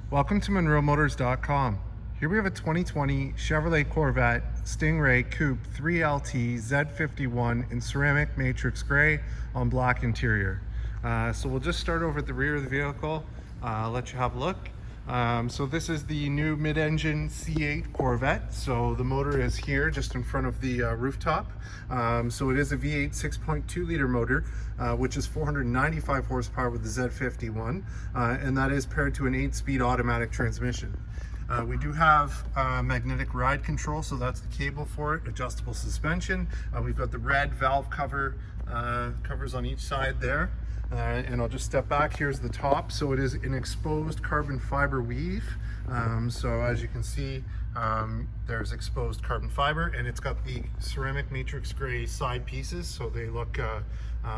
Welcome to MonroeMotors.com. Here we have a 2020 Chevrolet Corvette Stingray Coupe 3LT Z51 in ceramic matrix gray on black interior. So we'll just start over at the rear of the vehicle, let you have a look. So this is the new mid-engine C8 Corvette. So the motor is here just in front of the rooftop. So it is a V8 6.2 liter motor, which is 495 horsepower with the Z51, and that is paired to an 8-speed automatic transmission. We do have magnetic ride control, so that's the cable for it, adjustable suspension. We've got the red valve covers on each side there. And I'll just step back. Here's the top. So it is an exposed carbon fiber weave. So as you can see, there's exposed carbon fiber, and it's got the ceramic matrix gray side pieces, so they look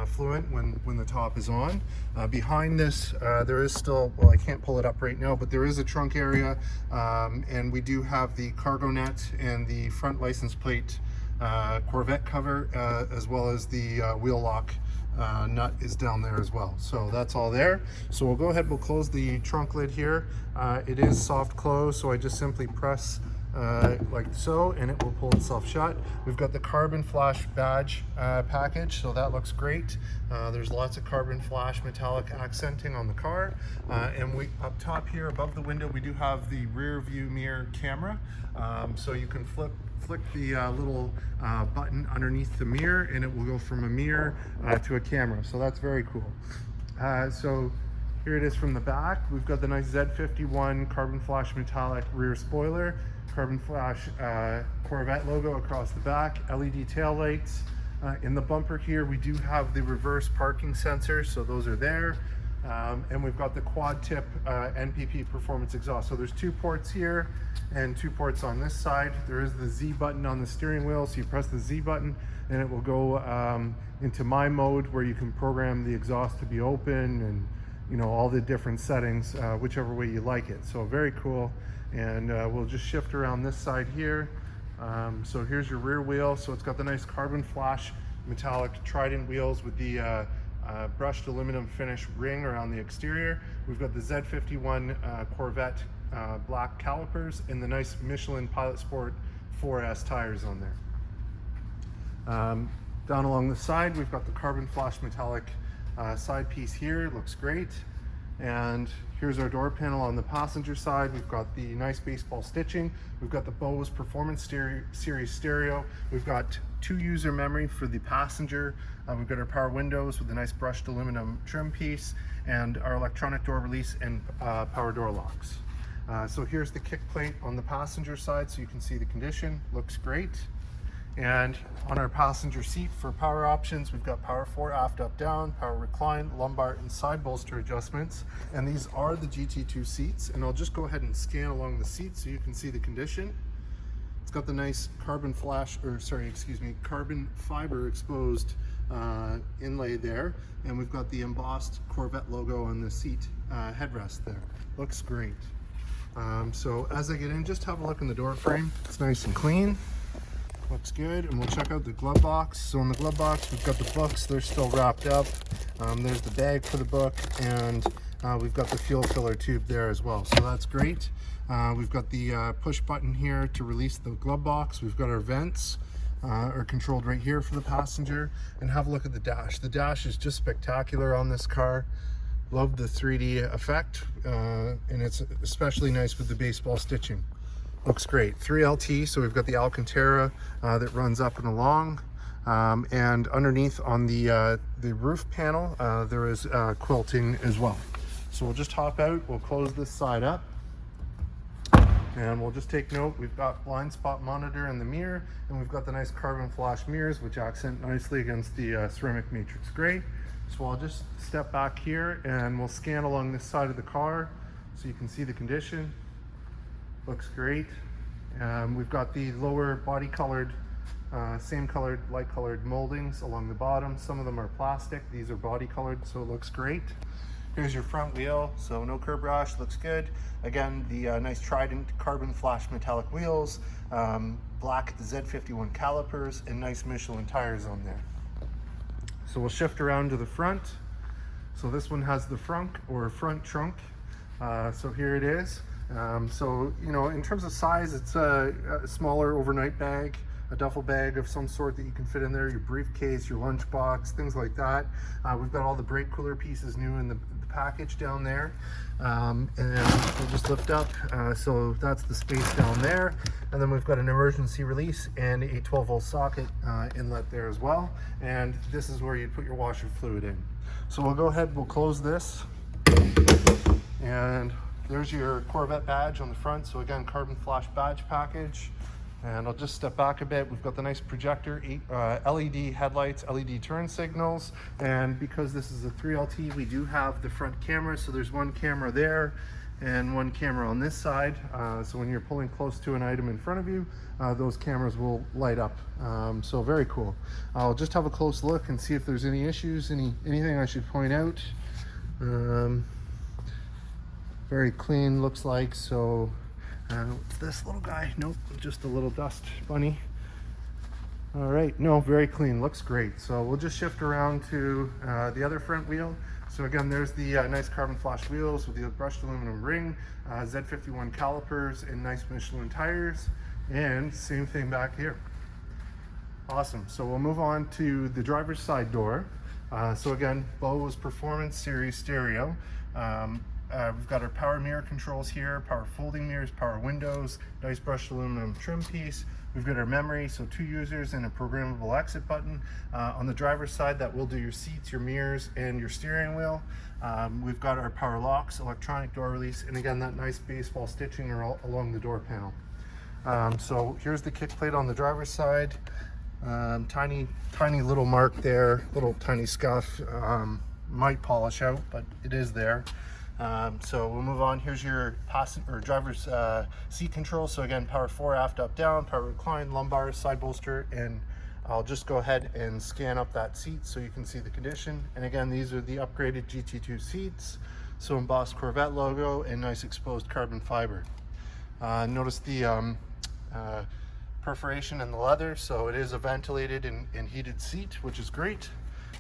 fluent when the top is on. Behind this, there is still, well, I can't pull it up right now, but there is a trunk area, and we do have the cargo net and the front license plate Corvette cover, as well as the wheel lock nut is down there as well. So that's all there. So we'll go ahead, we'll close the trunk lid here. It is soft close, so I just simply press like so, and it will pull itself shut. We've got the CarbonFlash badge package, so that looks great. There's lots of CarbonFlash metallic accenting on the car, and we up top here above the window we do have the rear view mirror camera, so you can flick the little button underneath the mirror, and it will go from a mirror to a camera. So that's very cool. So here it is from the back. We've got the nice Z51 CarbonFlash metallic rear spoiler, CarbonFlash Corvette logo across the back, LED tail lights. In the bumper here, we do have the reverse parking sensors, so those are there. And we've got the quad tip NPP performance exhaust. So there's 2 ports here and 2 ports on this side. There is the Z button on the steering wheel, so you press the Z button and it will go into my mode, where you can program the exhaust to be open, and you know, all the different settings, whichever way you like it. So very cool. And we'll just shift around this side here. So here's your rear wheel. So it's got the nice CarbonFlash metallic Trident wheels with the brushed aluminum finish ring around the exterior. We've got the Z51 Corvette black calipers and the nice Michelin Pilot Sport 4S tires on there. Down along the side, we've got the CarbonFlash metallic side piece here. It looks great. And here's our door panel on the passenger side. We've got the nice baseball stitching. We've got the Bose Performance Series stereo. We've got 2 user memory for the passenger. We've got our power windows with a nice brushed aluminum trim piece, and our electronic door release and power door locks. So here's the kick plate on the passenger side, so you can see the condition. Looks great. And on our passenger seat for power options, we've got power 4 aft up down, power recline, lumbar and side bolster adjustments. And these are the GT2 seats. And I'll just go ahead and scan along the seat so you can see the condition. It's got the nice carbon fiber exposed inlay there. And we've got the embossed Corvette logo on the seat headrest there. Looks great. So as I get in, just have a look in the door frame. It's nice and clean. Looks good, and we'll check out the glove box. So in the glove box, we've got the books. They're still wrapped up. There's the bag for the book, and we've got the fuel filler tube there as well. So that's great. We've got the push button here to release the glove box. We've got our vents are controlled right here for the passenger. And have a look at the dash. The dash is just spectacular on this car. Love the 3D effect, and it's especially nice with the baseball stitching. Looks great. 3LT, so we've got the alcantara that runs up and along, and underneath on the roof panel there is quilting as well. So we'll just hop out, we'll close this side up, and we'll just take note. We've got blind spot monitor in the mirror, and we've got the nice CarbonFlash mirrors which accent nicely against the ceramic matrix gray. So I'll just step back here and we'll scan along this side of the car so you can see the condition. Looks great. We've got the lower body colored, same colored, light colored moldings along the bottom. Some of them are plastic. These are body colored, so it looks great. Here's your front wheel, so no curb rash, looks good. Again, the nice Trident CarbonFlash metallic wheels, black Z51 calipers, and nice Michelin tires on there. So we'll shift around to the front. So this one has the front trunk So here it is. So, you know, in terms of size, it's a smaller overnight bag, a duffel bag of some sort that you can fit in there, your briefcase, your lunchbox, things like that. We've got all the brake cooler pieces new in the package down there. And we'll just lift up. So that's the space down there. And then we've got an emergency release and a 12-volt socket inlet there as well. And this is where you put your washer fluid in. So we'll go ahead, we'll close this. And there's your Corvette badge on the front. So again, CarbonFlash badge package. And I'll just step back a bit. We've got the nice projector, LED headlights, LED turn signals. And because this is a 3LT, we do have the front camera. So there's one camera there and one camera on this side. So when you're pulling close to an item in front of you, those cameras will light up. So very cool. I'll just have a close look and see if there's any issues, anything I should point out. Very clean looks like. So what's this little guy? Nope, just a little dust bunny. All right, no, very clean, looks great. So we'll just shift around to the other front wheel. So again, there's the nice CarbonFlash wheels with the brushed aluminum ring, Z51 calipers, and nice Michelin tires, and same thing back here. Awesome, so we'll move on to the driver's side door. So again, Bose Performance Series stereo. We've got our power mirror controls here, power folding mirrors, power windows, nice brushed aluminum trim piece. We've got our memory, so 2 users and a programmable exit button. On the driver's side, that will do your seats, your mirrors, and your steering wheel. We've got our power locks, electronic door release, and again, that nice baseball stitching along the door panel. So here's the kick plate on the driver's side. Tiny little mark there, little tiny scuff. Might polish out, but it is there. So we'll move on. Here's your driver's seat control. So again, power fore, aft, up, down, power recline, lumbar, side bolster, and I'll just go ahead and scan up that seat so you can see the condition. And again, these are the upgraded GT2 seats. So embossed Corvette logo and nice exposed carbon fiber. Notice the perforation in the leather. So it is a ventilated and heated seat, which is great.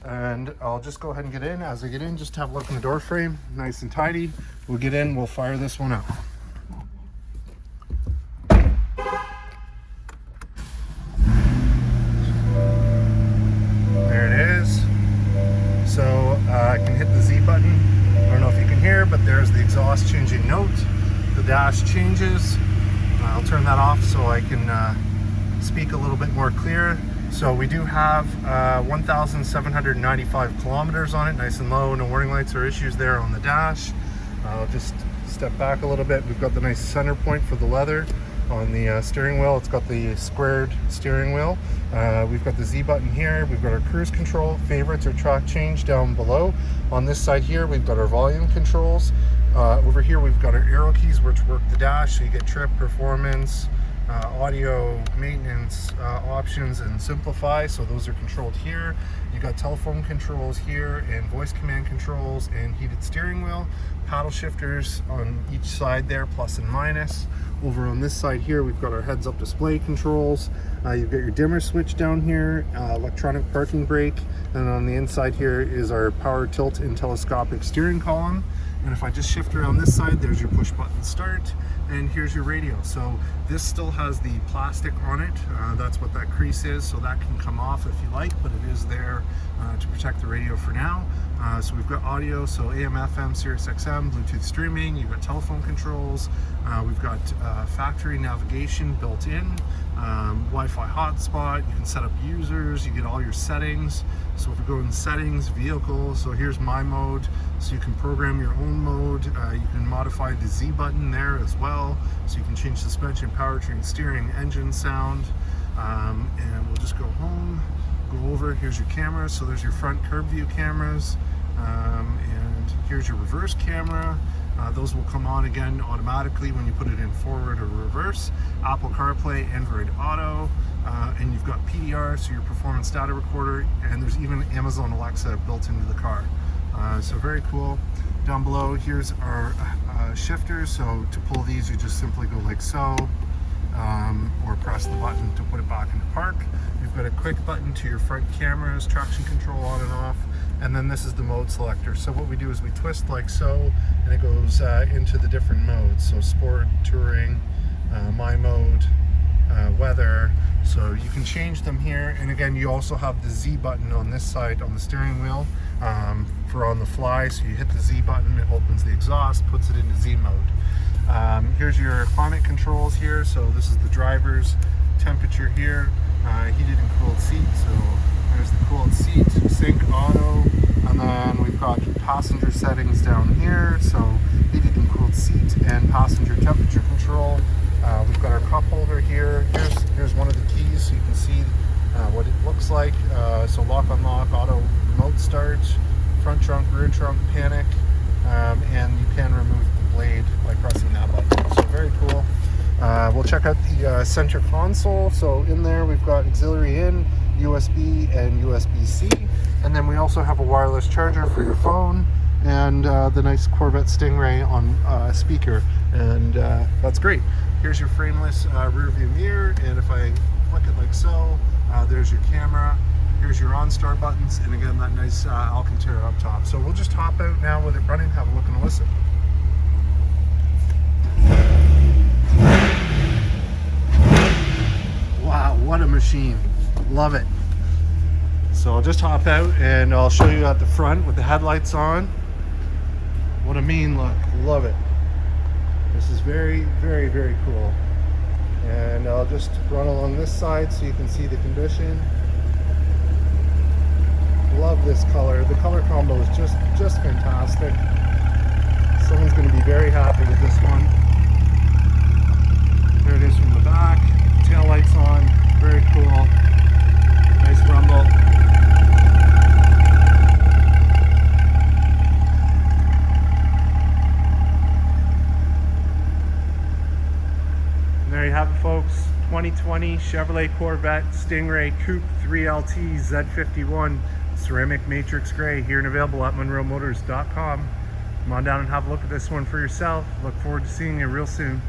And I'll just go ahead and get in. As I get in, just have a look in the door frame, nice and tidy. We'll get in, we'll fire this one up. There it is. So I can hit the Z button. I don't know if you can hear, but there's the exhaust changing note. The dash changes. I'll turn that off so I can speak a little bit more clear. So we do have 1,795 kilometers on it, nice and low, no warning lights or issues there on the dash. I'll just step back a little bit. We've got the nice center point for the leather on the steering wheel. It's got the squared steering wheel. We've got the Z button here. We've got our cruise control, favorites or track change down below. On this side here, we've got our volume controls. Over here, we've got our arrow keys which work the dash, so you get trip, performance, audio, maintenance options, and simplify. So those are controlled here. You got telephone controls here and voice command controls and heated steering wheel. Paddle shifters on each side there, plus and minus. Over on this side here, we've got our heads-up display controls. You've got your dimmer switch down here, electronic parking brake, and on the inside here is our power tilt and telescopic steering column. And if I just shift around this side, there's your push button start, and here's your radio. So this still has the plastic on it. That's what that crease is, so that can come off if you like, but it is there to protect the radio for now. So we've got audio, so AM, FM, Sirius XM, Bluetooth streaming. You've got telephone controls. We've got factory navigation built in, Wi-Fi hotspot. You can set up users. You get all your settings. So if we go in settings, vehicle, so here's my mode. So you can program your own mode. You can modify the Z button there as well. So you can change suspension, powertrain, steering, engine sound. And we'll just go home, go over. Here's your cameras. So there's your front curb view cameras. And here's your reverse camera. Those will come on again automatically when you put it in forward or reverse. Apple CarPlay, Android Auto, and you've got PDR, so your performance data recorder, and there's even Amazon Alexa built into the car. So very cool. Down below, here's our shifters. So to pull these, you just simply go like so, or press the button to put it back into park. You've got a quick button to your front cameras, traction control on and off. and then this is the mode selector. So what we do is we twist like so, and it goes into the different modes. So sport, touring, my mode, weather. So you can change them here, and again you also have the Z button on this side on the steering wheel for on the fly. So you hit the Z button, it opens the exhaust, puts it into Z mode. Here's your climate controls here. So this is the driver's temperature here, heated and cooled seat. So there's the cooled seat, sync auto, and then we've got passenger settings down here. So heated and cooled seat and passenger temperature control. We've got our cup holder here. Here's one of the keys, so you can see what it looks like. So lock, unlock, auto remote start, front trunk, rear trunk, panic, and you can remove the blade by pressing that button. So very cool. We'll check out the center console. So in there we've got auxiliary in, USB and USB-C, and then we also have a wireless charger for your phone, and the nice Corvette Stingray on speaker, and that's great. Here's your frameless rear view mirror, and if I flick it like so, there's your camera. Here's your OnStar buttons, and again that nice alcantara up top. So we'll just hop out now with it running, have a look and a listen. Wow, what a machine. Love it. So I'll just hop out and I'll show you at the front with the headlights on. What a mean look. Love it. This is very, very, very cool. And I'll just run along this side so you can see the condition. Love this color. The color combo is just fantastic. Someone's going to be very happy with this one. There it is from the back. Tail lights on. Very cool. Nice rumble. And there you have it, folks. 2020 Chevrolet Corvette Stingray Coupe 3LT Z51 ceramic matrix gray, here and available at monroemotors.com. Come on down and have a look at this one for yourself. Look forward to seeing you real soon.